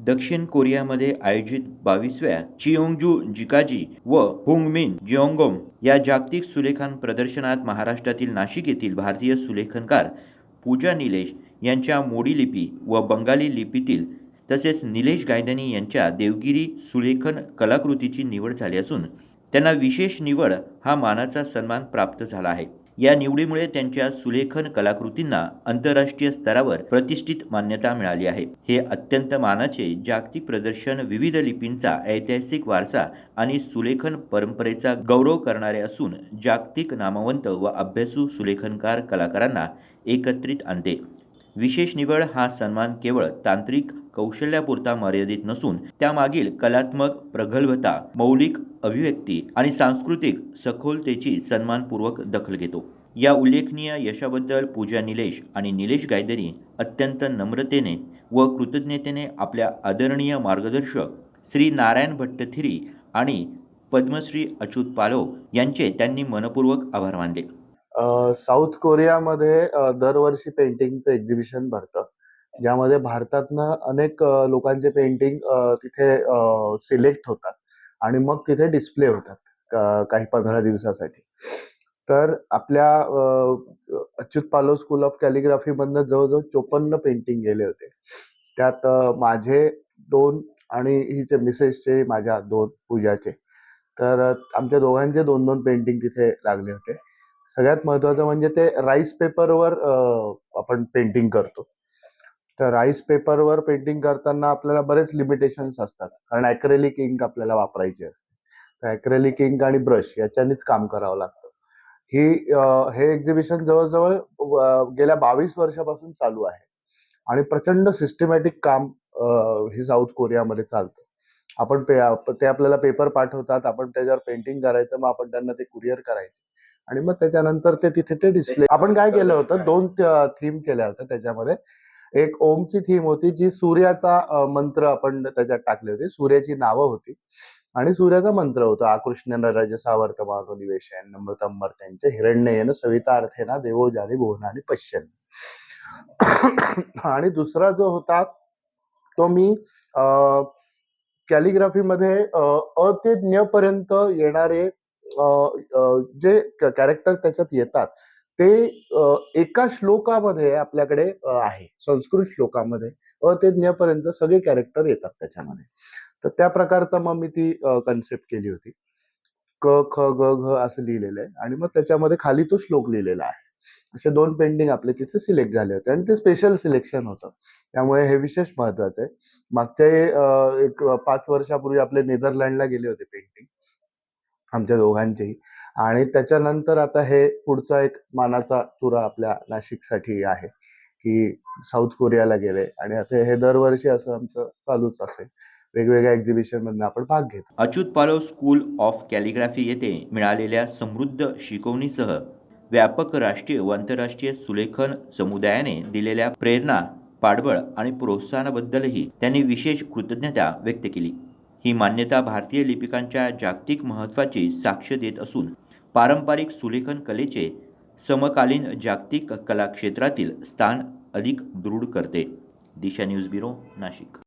दक्षिण कोरियामध्ये आयोजित 22व्या चियोंगजू जिकाजी व होंगमिन जिओंगोम या जागतिक सुलेखन प्रदर्शनात महाराष्ट्रातील नाशिक येथील भारतीय सुलेखनकार पूजा निलेश यांच्या मोडी लिपी व बंगाली लिपीतील तसेच निलेश गायधनी यांच्या देवगिरी सुलेखन कलाकृतीची निवड झाली असून त्यांना विशेष निवड हा मानाचा सन्मान प्राप्त झाला आहे। या निवडीमुळे त्यांच्या सुलेखन कलाकृतींना आंतरराष्ट्रीय स्तरावर प्रतिष्ठित मान्यता मिळाली आहे। हे अत्यंत मानाचे जागतिक प्रदर्शन विविध लिपींचा ऐतिहासिक वारसा आणि सुलेखन परंपरेचा गौरव करणारे असून जागतिक नामवंत व अभ्यासू सुलेखनकार कलाकारांना एकत्रित आणते। विशेष निवड हा सन्मान केवळ तांत्रिक कौशल्यापुरता मर्यादित नसून त्यामागील कलात्मक प्रगल्भता, मौलिक अभिव्यक्ती आणि सांस्कृतिक सखोलतेची सन्मानपूर्वक दखल घेतो। या उल्लेखनीय यशाबद्दल पूजा निलेश आणि निलेश गायधनी अत्यंत नम्रतेने व कृतज्ञतेने आपल्या आदरणीय मार्गदर्शक श्री नारायण भट्टथिरी आणि पद्मश्री अच्युत पालव यांचे त्यांनी मनपूर्वक आभार मानले। साऊथ कोरियामध्ये दरवर्षी पेंटिंगचं एक्झिबिशन भरतं, ज्यामध्ये भारतातनं अनेक लोकांचे पेंटिंग तिथे सिलेक्ट होतात आणि मग तिथे डिस्प्ले होतात काही 15 दिवसासाठी। तर आपल्या अच्युत पालव स्कूल ऑफ कॅलिग्राफी मधनं जवळजवळ 54 पेंटिंग गेले होते। त्यात माझे 2 आणि हिचे मिसेसचे माझ्या 2 पूजाचे, तर आमच्या दोघांचे 2-2 पेंटिंग तिथे लागले होते। सगळ्यात महत्वाचं म्हणजे ते राईस पेपरवर आपण पेंटिंग करतो। तर राईस पेपरवर पेंटिंग करताना आपल्याला बरेच लिमिटेशन्स असतात, कारण ॲक्रेलिक इंक आपल्याला वापरायची असते। तर ॲक्रेलिक इंक आणि ब्रश याच्यानेच काम करावं लागतं। हे एक्झिबिशन जवळजवळ गेल्या 22 वर्षापासून चालू आहे आणि प्रचंड सिस्टमॅटिक काम हे साऊथ कोरियामध्ये चालतं। आपण ते आपल्याला पेपर पाठवतात, आपण त्याच्यावर पेंटिंग करायचं, मग आपण त्यांना ते कुरिअर करायचं आणि मग त्याच्यानंतर ते तिथे ते डिस्प्ले। आपण काय केलं होतं, 2 थीम केल्या होत्या त्याच्यामध्ये। एक ओमची थीम होती, जी सूर्याचा मंत्र आपण त्याच्यात टाकले होते, सूर्याची नावं होती आणि सूर्याचा मंत्र होता, आकृष्ण नरज सावर्तमानो निवेशयन् नमृतं मर्त्यांचे हिरण्येन सविता अर्थेना देवो जानी भुवनानि पश्यन्। आणि दुसरा जो होता तो मी कॅलिग्राफीमध्ये अ ते ज्ञ पर्यंत येणारे जे कॅरेक्टर त्याच्यात येतात ते एका श्लोकामध्ये आपल्याकडे आहे। संस्कृत श्लोकामध्ये अ ते ज्ञ पर्यंत सगळे कॅरेक्टर येतात त्याच्यामध्ये। तर त्या प्रकारचा मग मी ती कन्सेप्ट केली होती। क ख ग घ असं लिहिलेलं आहे आणि मग त्याच्यामध्ये खाली तो श्लोक लिहिलेला आहे। असे 2 पेंटिंग आपले तिथे सिलेक्ट झाले होते आणि ते स्पेशल सिलेक्शन होतं, त्यामुळे हे विशेष महत्वाचं आहे। मागच्या एक 5 वर्षापूर्वी आपले नेदरलँडला गेले होते पेंटिंग आमच्या दोघांचेही, आणि त्याच्यानंतर आता हे पुढचा एक मानाचा तुरा आपल्या नाशिकसाठी आहे की साऊथ कोरियाला गेले आणि आता हे दरवर्षी असं आमचं चालूच असेल, वेगवेगळ्या एक्झिबिशन मधनं आपण भाग घेतो। अच्युत पालव स्कूल ऑफ कॅलिग्राफी येथे मिळालेल्या समृद्ध शिकवणीसह व्यापक राष्ट्रीय व आंतरराष्ट्रीय सुलेखन समुदायाने दिलेल्या प्रेरणा, पाठबळ आणि प्रोत्साहनाबद्दलही त्यांनी विशेष कृतज्ञता व्यक्त केली। ही मान्यता भारतीय लिपिकांच्या जागतिक महत्त्वाची साक्ष देत असून पारंपरिक सुलेखन कलेचे समकालीन जागतिक कला क्षेत्रातील स्थान अधिक दृढ करते। दिशा न्यूज ब्युरो, नाशिक।